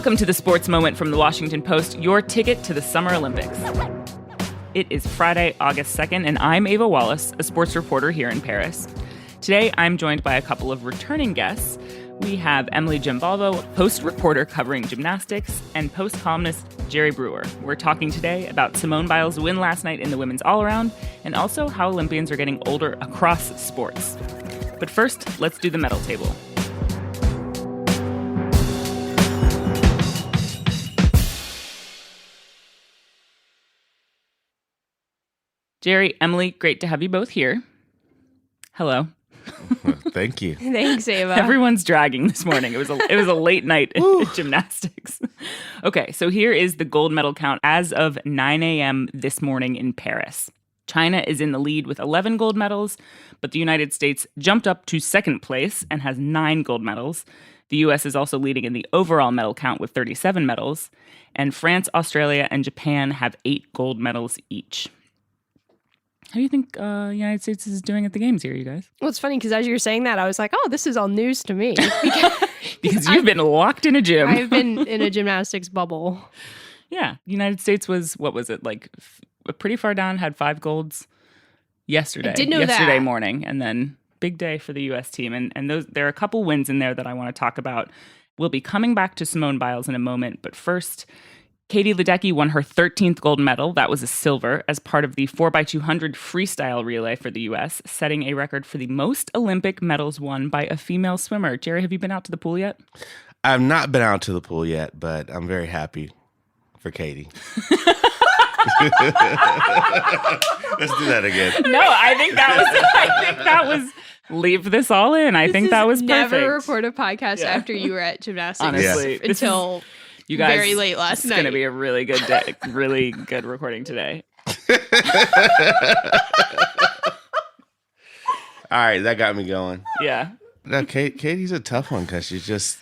Welcome to the Sports Moment from the Washington Post, your ticket to the Summer Olympics. It is Friday, August 2nd, and I'm Ava Wallace, a sports reporter here in Paris. Today, I'm joined by a couple of returning guests. We have Emily Giambalvo, Post reporter covering gymnastics, and Post columnist Jerry Brewer. We're talking today about Simone Biles' win last night in the women's all-around, and also how Olympians are getting older across sports. But first, let's do the medal table. Jerry, Emily, great to have you both here. Hello. Thank you. Thanks, Ava. Everyone's dragging this morning. It was a late night in gymnastics. Okay, so here is the gold medal count as of 9 a.m. this morning in Paris. China is in the lead with 11 gold medals, but the United States jumped up to second place and has 9 gold medals. The U.S. is also leading in the overall medal count with 37 medals, and France, Australia, and Japan have 8 gold medals each. How do you think the United States is doing at the games here, you guys? Well, it's funny because as you were saying that, I was like, oh, this is all news to me. Because you've been locked in a gym. I've been in a gymnastics bubble. Yeah. The United States was, what was it, like pretty far down, had 5 golds yesterday. I did know yesterday that. morning. And then big day for the U.S. team. And those there are a couple wins in there that I want to talk about. We'll be coming back to Simone Biles in a moment. But first, Katie Ledecky won her 13th gold medal, that was a silver, as part of the 4x200 freestyle relay for the U.S., setting a record for the most Olympic medals won by a female swimmer. Jerry, have you been out to the pool yet? I've not been out to the pool yet, but I'm very happy for Katie. Let's do that again. No, I think that was leave this all in. I think that was perfect. Never record a podcast after you were at gymnastics. Honestly, until you guys, very late last night. It's going to be a really good day, really good recording today. All right, that got me going. Yeah. No, Katie's a tough one because she's just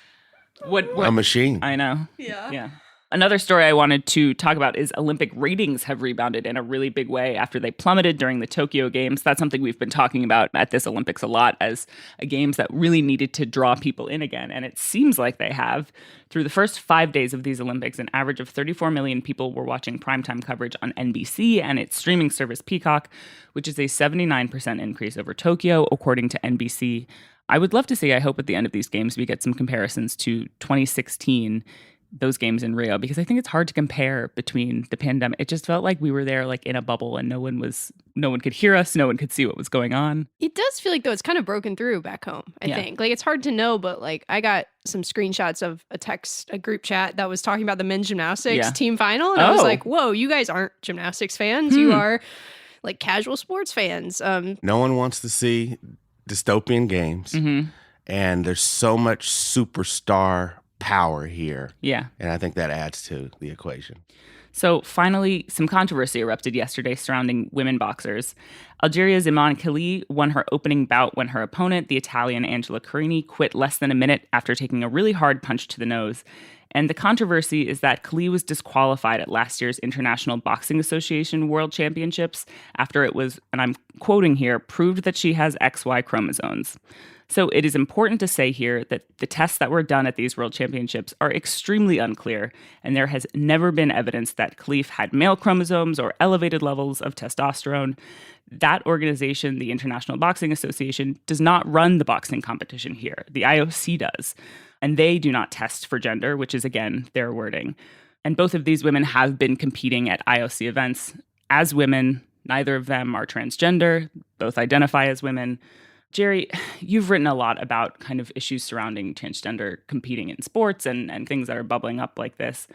what a machine. I know. Yeah. Another story I wanted to talk about is Olympic ratings have rebounded in a really big way after they plummeted during the Tokyo Games. That's something we've been talking about at this Olympics a lot as a games that really needed to draw people in again. And it seems like they have. Through the first 5 days of these Olympics, an average of 34 million people were watching primetime coverage on NBC and its streaming service Peacock, which is a 79% increase over Tokyo, according to NBC. I would love to see, I hope at the end of these games, we get some comparisons to 2016, those games in Rio, because I think it's hard to compare between the pandemic. It just felt like we were there like in a bubble and no one could hear us, no one could see what was going on. It does feel like though it's kind of broken through back home, I think. Like it's hard to know, but like I got some screenshots of a group chat that was talking about the men's gymnastics team final, and I was like, whoa, you guys aren't gymnastics fans. You are like casual sports fans. No one wants to see dystopian games. Mm-hmm. And there's so much superstar power here. Yeah. And I think that adds to the equation. So finally, some controversy erupted yesterday surrounding women boxers. Algeria's Iman Khali won her opening bout when her opponent, the Italian Angela Carini, quit less than a minute after taking a really hard punch to the nose. And the controversy is that Khali was disqualified at last year's International Boxing Association World Championships after it was, and I'm quoting here, proved that she has XY chromosomes. So it is important to say here that the tests that were done at these World Championships are extremely unclear, and there has never been evidence that Khalif had male chromosomes or elevated levels of testosterone. That organization, the International Boxing Association, does not run the boxing competition here. The IOC does, and they do not test for gender, which is, again, their wording. And both of these women have been competing at IOC events as women. Neither of them are transgender. Both identify as women. Jerry, you've written a lot about kind of issues surrounding transgender competing in sports and things that are bubbling up like this.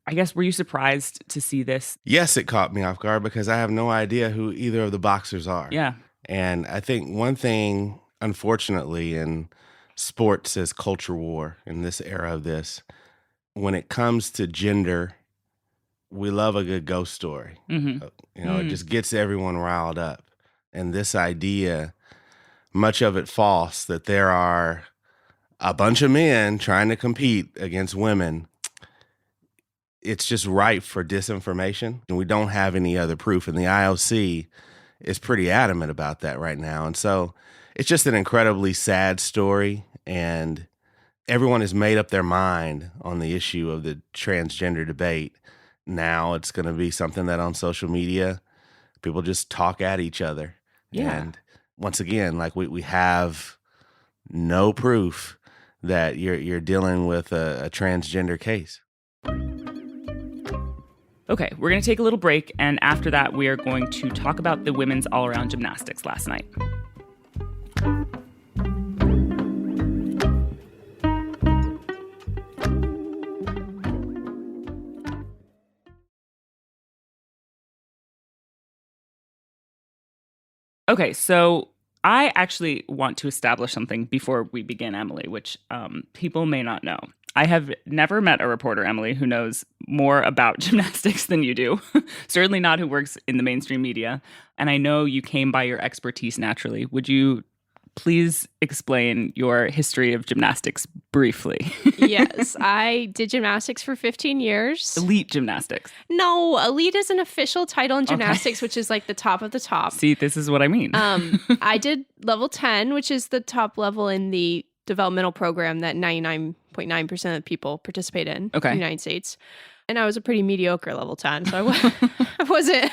I guess, were you surprised to see this? Yes, it caught me off guard because I have no idea who either of the boxers are. Yeah. And I think one thing, unfortunately, in sports is culture war in this era of this. When it comes to gender, we love a good ghost story. Mm-hmm. It just gets everyone riled up. And this idea, much of it false, that there are a bunch of men trying to compete against women, it's just ripe for disinformation. And we don't have any other proof. And the IOC is pretty adamant about that right now. And so it's just an incredibly sad story. And everyone has made up their mind on the issue of the transgender debate. Now it's going to be something that on social media, people just talk at each other. Yeah. And once again, like we have no proof that you're dealing with a transgender case. Okay, we're going to take a little break, and after that, we are going to talk about the women's all-around gymnastics last night. Okay, so I actually want to establish something before we begin, Emily, which people may not know. I have never met a reporter, Emily, who knows more about gymnastics than you do. Certainly not who works in the mainstream media. And I know you came by your expertise naturally. Would you please explain your history of gymnastics briefly? Yes, I did gymnastics for 15 years. Elite gymnastics. No, elite is an official title in gymnastics, which is like the top of the top. See, this is what I mean. I did level 10, which is the top level in the developmental program that 99.9% of people participate in in the United States. And I was a pretty mediocre level 10, so I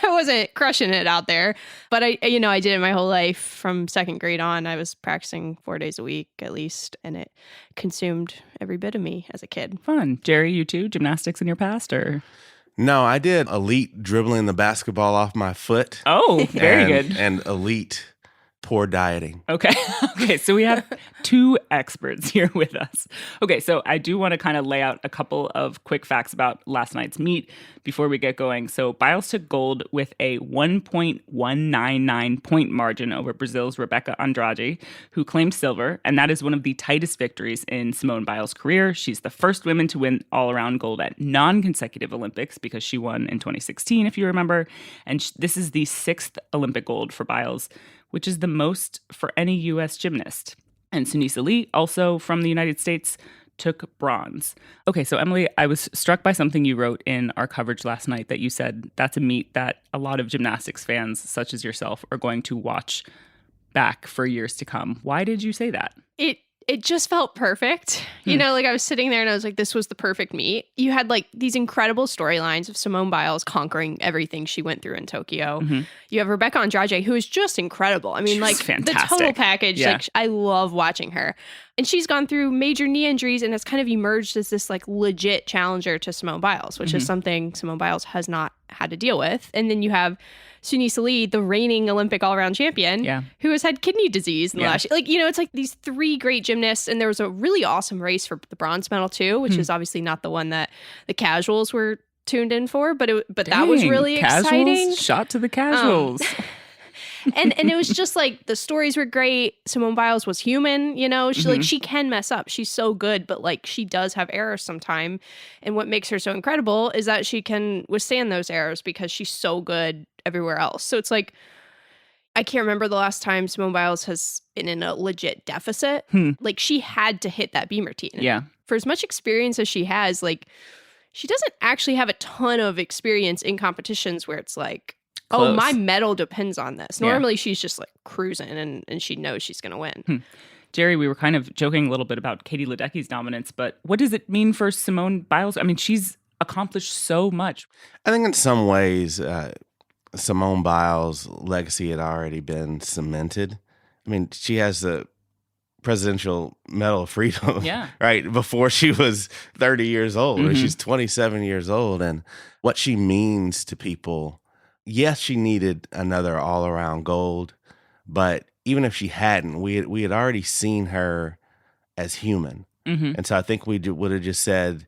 wasn't crushing it out there. But I did it my whole life from second grade on. I was practicing 4 days a week at least, and it consumed every bit of me as a kid. Fun. Jerry, you too? Gymnastics in your past, or? No, I did elite dribbling the basketball off my foot. Oh, very good. And elite poor dieting. Okay, so we have two experts here with us. Okay, so I do want to kind of lay out a couple of quick facts about last night's meet before we get going. So Biles took gold with a 1.199 point margin over Brazil's Rebeca Andrade, who claimed silver, and that is one of the tightest victories in Simone Biles' career. She's the first woman to win all-around gold at non-consecutive Olympics because she won in 2016, if you remember, and this is the sixth Olympic gold for Biles, which is the most for any U.S. gymnast. And Sunisa Lee, also from the United States, took bronze. Okay, so Emily, I was struck by something you wrote in our coverage last night that you said that's a meet that a lot of gymnastics fans, such as yourself, are going to watch back for years to come. Why did you say that? It just felt perfect. You know, like I was sitting there and I was like, this was the perfect meet. You had like these incredible storylines of Simone Biles conquering everything she went through in Tokyo. Mm-hmm. You have Rebeca Andrade, who is just incredible. I mean, like fantastic. The total package. Yeah. Like I love watching her. And she's gone through major knee injuries and has kind of emerged as this like legit challenger to Simone Biles, which is something Simone Biles has not had to deal with. And then you have Sunisa Lee, the reigning Olympic all-around champion, who has had kidney disease in the last year. Like, you know, it's like these three great gymnasts, and there was a really awesome race for the bronze medal too, which is obviously not the one that the casuals were tuned in for, but that was really exciting. Shot to the casuals. And it was just like the stories were great. Simone Biles was human, you know. She like she can mess up. She's so good, but like she does have errors sometime. And what makes her so incredible is that she can withstand those errors because she's so good everywhere else. So it's like I can't remember the last time Simone Biles has been in a legit deficit. Like she had to hit that beam routine. Yeah. For as much experience as she has, like she doesn't actually have a ton of experience in competitions where it's like, close. Oh, my medal depends on this. Normally, she's just like cruising and she knows she's going to win. Jerry, we were kind of joking a little bit about Katie Ledecky's dominance, but what does it mean for Simone Biles? I mean, she's accomplished so much. I think in some ways, Simone Biles' legacy had already been cemented. I mean, she has the Presidential Medal of Freedom, right, before she was 30 years old. She's 27 years old. And what she means to people, yes, she needed another all-around gold, but even if she hadn't, we had already seen her as human. And so I think we would have just said,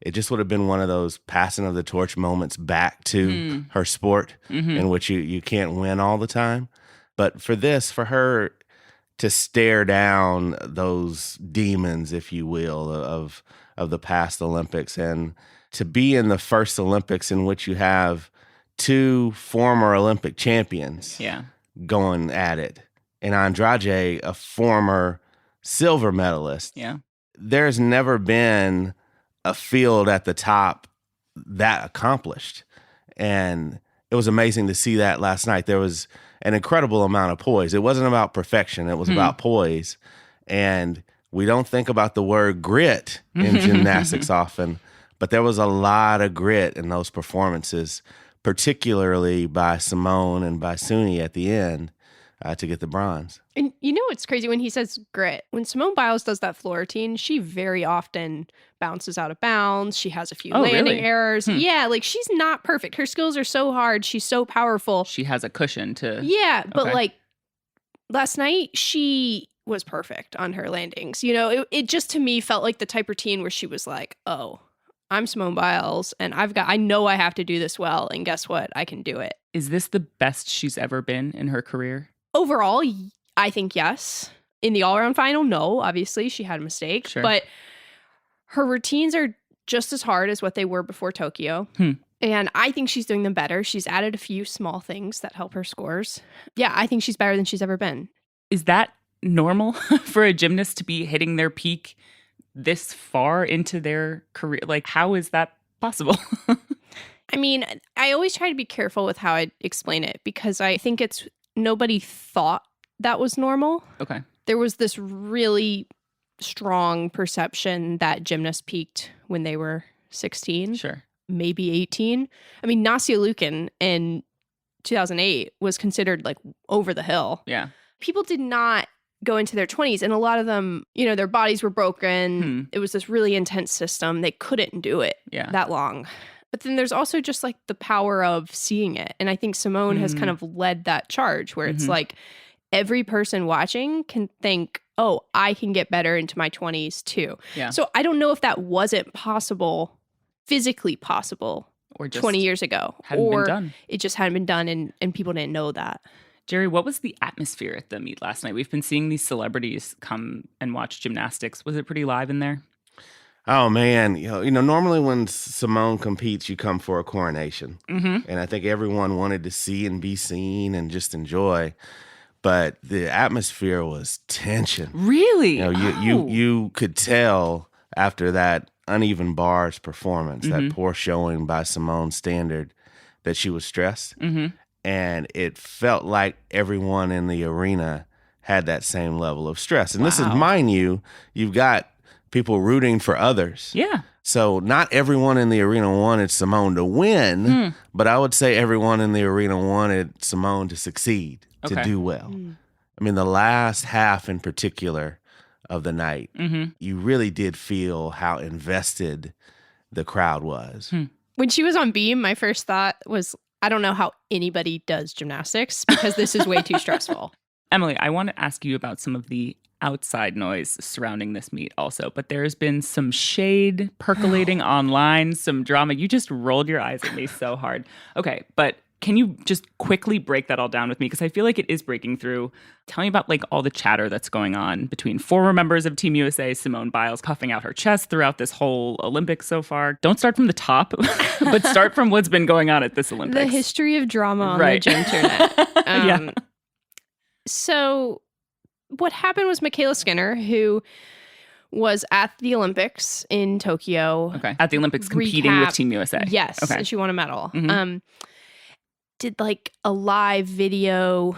it just would have been one of those passing of the torch moments back to her sport in which you can't win all the time. But for her to stare down those demons, if you will, of the past Olympics, and to be in the first Olympics in which you have two former Olympic champions going at it, and Andrade, a former silver medalist. There's never been a field at the top that accomplished. And it was amazing to see that last night. There was an incredible amount of poise. It wasn't about perfection. It was about poise. And We don't think about the word grit in gymnastics often, but there was a lot of grit in those performances, particularly by Simone and by Suni at the end to get the bronze. And you know what's crazy when he says grit? When Simone Biles does that floor routine, she very often bounces out of bounds. She has a few landing errors. Yeah, like she's not perfect. Her skills are so hard. She's so powerful. She has a cushion to... Yeah, but like last night, she was perfect on her landings. You know, it just to me felt like the type routine where she was like, oh, I'm Simone Biles and I know I have to do this well. And guess what? I can do it. Is this the best she's ever been in her career? Overall, I think yes. In the all-around final, no. Obviously, she had a mistake. Sure. But her routines are just as hard as what they were before Tokyo. And I think she's doing them better. She's added a few small things that help her scores. Yeah, I think she's better than she's ever been. Is that normal for a gymnast to be hitting their peak this far into their career? Like, how is that possible? I mean, I always try to be careful with how I explain it because I think nobody thought that was normal. Okay. There was this really strong perception that gymnasts peaked when they were 16. Sure. Maybe 18. I mean, Nastia Liukin in 2008 was considered like over the hill. Yeah. People did not go into their 20s, and a lot of them, you know, their bodies were broken. It was this really intense system. They couldn't do it that long. But then there's also just like the power of seeing it. And I think Simone has kind of led that charge where it's like every person watching can think, oh, I can get better into my 20s too. Yeah. So I don't know if that wasn't possible, physically possible, or just 20 years ago. Hadn't been done. It just hadn't been done and people didn't know that. Jerry, what was the atmosphere at the meet last night? We've been seeing these celebrities come and watch gymnastics. Was it pretty live in there? Oh, man. You know, normally when Simone competes, you come for a coronation. And I think everyone wanted to see and be seen and just enjoy. But the atmosphere was tension. Really? You know, you could tell after that uneven bars performance, that poor showing by Simone's standard, that she was stressed. And it felt like everyone in the arena had that same level of stress. And this is, mind you, you've got people rooting for others. Yeah. So not everyone in the arena wanted Simone to win, but I would say everyone in the arena wanted Simone to succeed, to do well. I mean, the last half in particular of the night, you really did feel how invested the crowd was. When she was on beam, my first thought was, I don't know how anybody does gymnastics because this is way too stressful. Emily, I want to ask you about some of the outside noise surrounding this meet also, but there's been some shade percolating online, some drama. You just rolled your eyes at me so hard. Okay, but can you just quickly break that all down with me? Because I feel like it is breaking through. Tell me about like all the chatter that's going on between former members of Team USA, Simone Biles puffing out her chest throughout this whole Olympics so far. Don't start from the top, but start from what's been going on at this Olympics. The history of drama on the gymternet. Yeah. So what happened was Michaela Skinner, who was at the Olympics in Tokyo. Okay. At the Olympics competing with Team USA. Yes. Okay. And she won a medal. Did like a live video,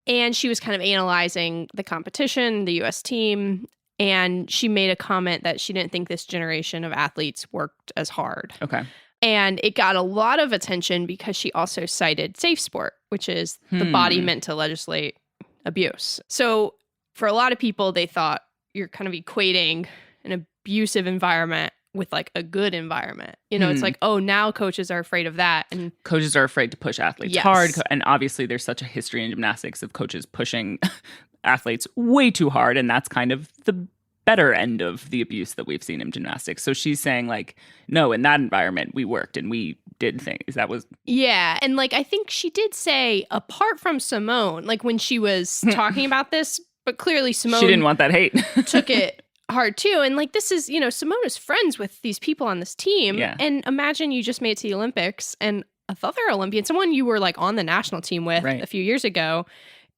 and she was kind of analyzing the competition, the US team, and she made a comment that she didn't think this generation of athletes worked as hard. Okay. And it got a lot of attention because she also cited Safe Sport, which is the body meant to legislate abuse. So for a lot of people, they thought you're kind of equating an abusive environment with like a good environment. You know, it's like, oh, now coaches are afraid of that. And coaches are afraid to push athletes hard. And obviously there's such a history in gymnastics of coaches pushing athletes way too hard. And that's kind of the better end of the abuse that we've seen in gymnastics. So she's saying like, no, in that environment, we worked and we did things. That was... Yeah. And like, I think she did say, apart from Simone, like when she was talking about this, but clearly Simone... She didn't want that hate. took it hard too. And like, this is, you know, Simone is friends with these people on this team. Yeah. And imagine you just made it to the Olympics and another Olympian, someone you were like on the national team with a few years ago,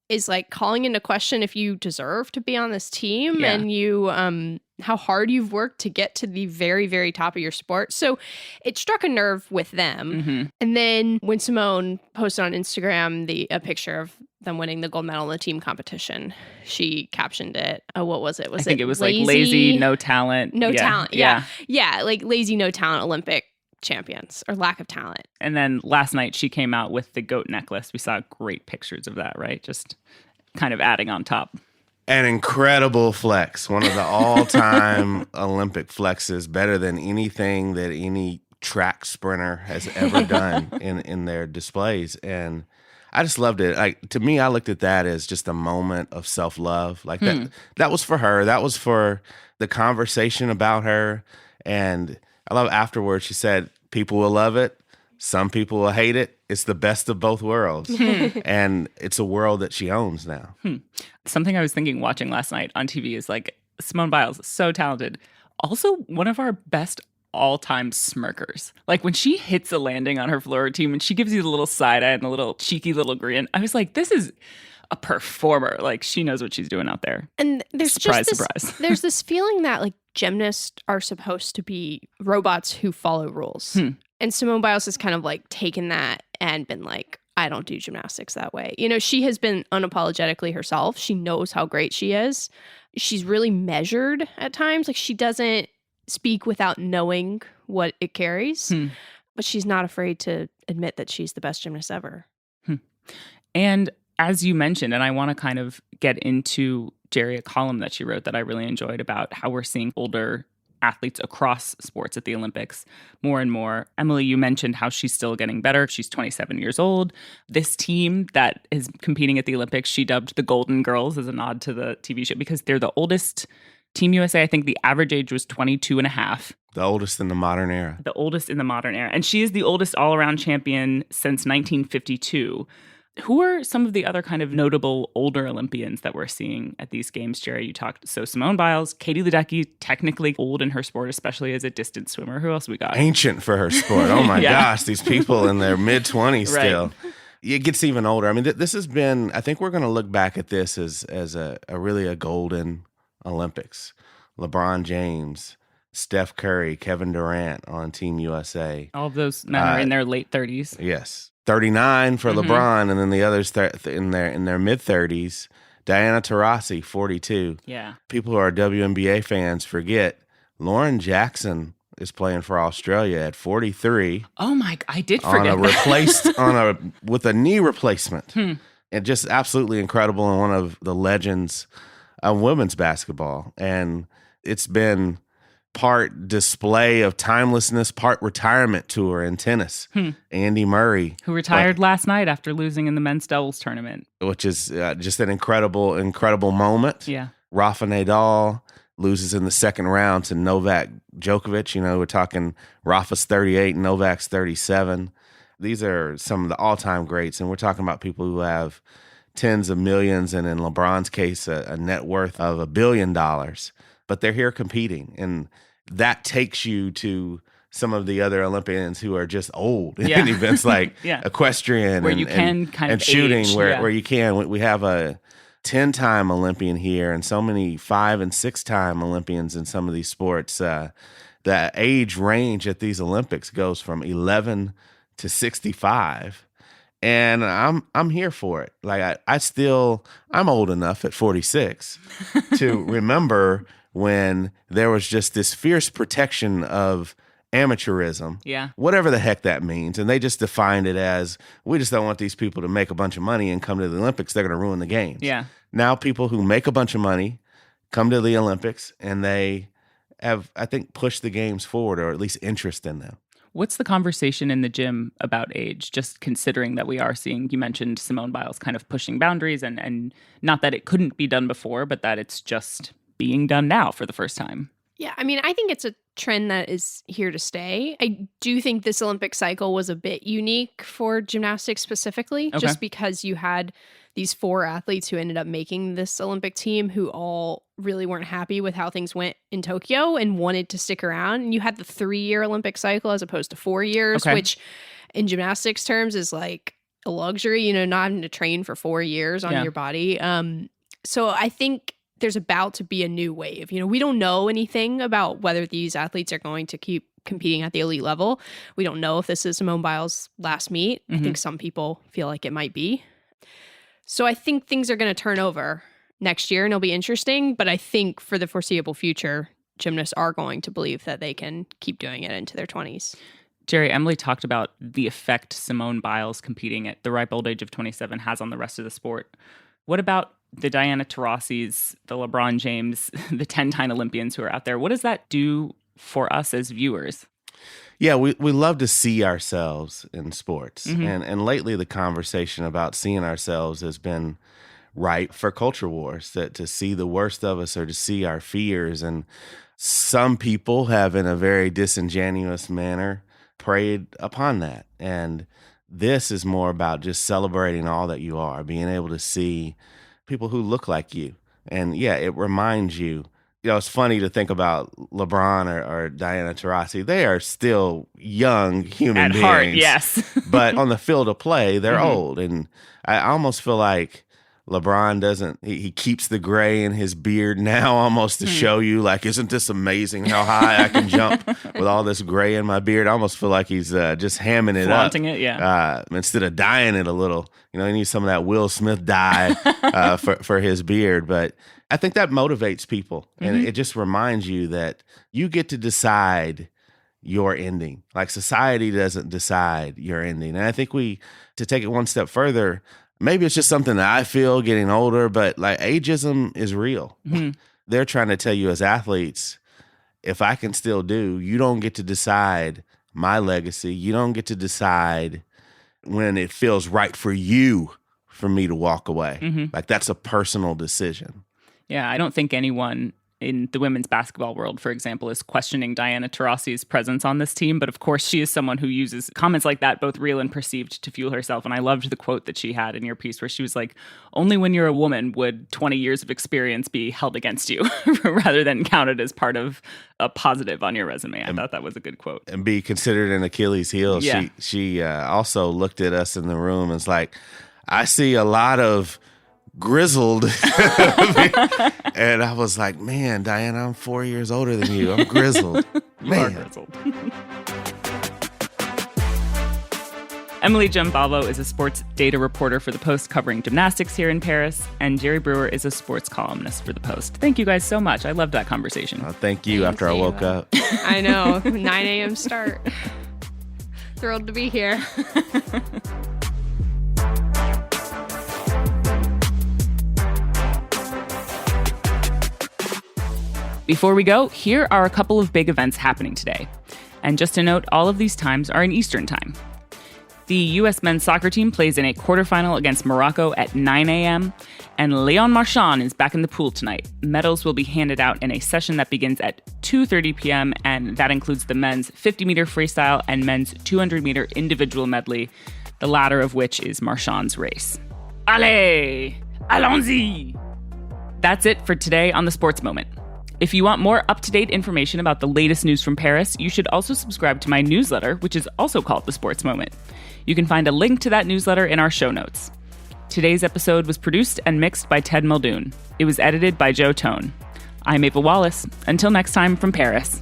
is like calling into question if you deserve to be on this team and you, how hard you've worked to get to the very, very top of your sport. So it struck a nerve with them. And then when Simone posted on Instagram a picture of them winning the gold medal in the team competition. She captioned it. What was it? I think it was like lazy, no talent. No talent. Yeah. Like lazy, no talent Olympic champions or lack of talent. And then last night she came out with the goat necklace. We saw great pictures of that, right? Just kind of adding on top. An incredible flex. One of the all-time Olympic flexes, better than anything that any track sprinter has ever done in their displays. And I just loved it. Like, to me, I looked at that as just a moment of self-love. Like that was for her. That was for the conversation about her. And I love afterwards she said, people will love it. Some people will hate it. It's the best of both worlds. And it's a world that she owns now. Something I was thinking watching last night on TV is like, Simone Biles, so talented. Also, one of our best all-time smirkers. Like when she hits a landing on her floor team and she gives you the little side eye and the little cheeky little grin, I was like, this is a performer. Like she knows what she's doing out there. And there's surprise. There's this feeling that like gymnasts are supposed to be robots who follow rules. And Simone Biles has kind of like taken that and been like, I don't do gymnastics that way. You know, she has been unapologetically herself. She knows how great she is. She's really measured at times. Like she doesn't speak without knowing what it carries. But she's not afraid to admit that she's the best gymnast ever. And as you mentioned, and I want to kind of get into, Jerry, a column that she wrote that I really enjoyed about how we're seeing older athletes across sports at the Olympics more and more. Emily, you mentioned how she's still getting better. She's 27 years old. This team that is competing at the Olympics, she dubbed the Golden Girls as a nod to the TV show because they're the oldest. Team USA, I think the average age was 22 and a half. The oldest in the modern era. The oldest in the modern era. And she is the oldest all-around champion since 1952. Who are some of the other kind of notable older Olympians that we're seeing at these games, Jerry? You talked, so Simone Biles, Katie Ledecky, technically old in her sport, especially as a distance swimmer. Who else we got? Ancient for her sport. Oh my gosh, these people in their mid-20s still. It gets even older. I mean, this has been, I think we're going to look back at this as a really a golden Olympics. LeBron James, Steph Curry, Kevin Durant on Team USA. All of those men are in their late 30s. Yes. 39 for LeBron, and then the others in their mid-30s. Diana Taurasi, 42. Yeah. People who are WNBA fans forget Lauren Jackson is playing for Australia at 43. Oh my! I did forget with a knee replacement. And just absolutely incredible, and one of the legends of women's basketball. And it's been part display of timelessness, part retirement tour in tennis. Andy Murray, who retired last night after losing in the men's doubles tournament, which is just an incredible moment. Yeah. Rafa Nadal loses in the second round to Novak Djokovic. You know, we're talking Rafa's 38, Novak's 37. These are some of the all-time greats, and we're talking about people who have tens of millions, and in LeBron's case, a net worth of $1 billion. But they're here competing, and that takes you to some of the other Olympians who are just old in events like equestrian where you can kind of shooting, age, where you can. We have a 10-time Olympian here, and so many 5- and 6-time Olympians in some of these sports. The age range at these Olympics goes from 11 to 65. And I'm here for it. Like I'm old enough at 46 to remember when there was just this fierce protection of amateurism. Yeah. Whatever the heck that means. And they just defined it as, we just don't want these people to make a bunch of money and come to the Olympics. They're going to ruin the games. Yeah. Now people who make a bunch of money come to the Olympics, and they have, I think, pushed the games forward, or at least interest in them. What's the conversation in the gym about age, just considering that we are seeing, you mentioned Simone Biles kind of pushing boundaries, and not that it couldn't be done before, but that it's just being done now for the first time? Yeah, I mean, I think it's a trend that is here to stay. I do think this Olympic cycle was a bit unique for gymnastics specifically, just because you had these 4 athletes who ended up making this Olympic team who all really weren't happy with how things went in Tokyo and wanted to stick around. And you had the 3-year Olympic cycle as opposed to 4 years, which in gymnastics terms is like a luxury, you know, not having to train for 4 years on your body. So I think there's about to be a new wave. You know, we don't know anything about whether these athletes are going to keep competing at the elite level. We don't know if this is Simone Biles' last meet. I think some people feel like it might be. So I think things are going to turn over next year and it'll be interesting. But I think for the foreseeable future, gymnasts are going to believe that they can keep doing it into their 20s. Jerry, Emily talked about the effect Simone Biles competing at the ripe old age of 27 has on the rest of the sport. What about the Diana Taurasi's, the LeBron James, the 10-time Olympians who are out there? What does that do for us as viewers? Yeah, we love to see ourselves in sports. And lately the conversation about seeing ourselves has been ripe for culture wars, that to see the worst of us or to see our fears. And some people have, in a very disingenuous manner, preyed upon that. And this is more about just celebrating all that you are, being able to see people who look like you. And yeah, it reminds you, it's funny to think about LeBron or Diana Taurasi. They are still young human beings. At heart, yes. But on the field of play, they're old. And I almost feel like LeBron he keeps the gray in his beard now almost to show you, like, isn't this amazing how high I can jump with all this gray in my beard? I almost feel like he's just hamming it Flaunting up. It, yeah. Instead of dyeing it a little. He needs some of that Will Smith dye for his beard. But I think that motivates people. And it just reminds you that you get to decide your ending. Like, society doesn't decide your ending. And I think to take it one step further, maybe it's just something that I feel getting older, but like, ageism is real. They're trying to tell you as athletes, if I can still you don't get to decide my legacy. You don't get to decide when it feels right for you for me to walk away. Like, that's a personal decision. Yeah, I don't think anyone in the women's basketball world, for example, is questioning Diana Taurasi's presence on this team. But of course, she is someone who uses comments like that, both real and perceived, to fuel herself. And I loved the quote that she had in your piece where she was like, only when you're a woman would 20 years of experience be held against you rather than counted as part of a positive on your resume. I thought that was a good quote. And be considered an Achilles heel. Yeah. She also looked at us in the room and was like, I see a lot of grizzled. And I was like, man, Diana, I'm 4 years older than you. I'm grizzled. You are grizzled. Emily Giambalvo is a sports data reporter for The Post covering gymnastics here in Paris, and Jerry Brewer is a sports columnist for The Post. Thank you guys so much. I loved that conversation. Thank you. After I woke up. I know. 9 a.m. start. Thrilled to be here. Before we go, here are a couple of big events happening today. And just to note, all of these times are in Eastern Time. The U.S. men's soccer team plays in a quarterfinal against Morocco at 9 a.m., and Léon Marchand is back in the pool tonight. Medals will be handed out in a session that begins at 2:30 p.m., and that includes the men's 50-meter freestyle and men's 200-meter individual medley, the latter of which is Marchand's race. Allez! Allons-y! That's it for today on The Sports Moment. If you want more up-to-date information about the latest news from Paris, you should also subscribe to my newsletter, which is also called The Sports Moment. You can find a link to that newsletter in our show notes. Today's episode was produced and mixed by Ted Muldoon. It was edited by Joe Tone. I'm Ava Wallace. Until next time from Paris.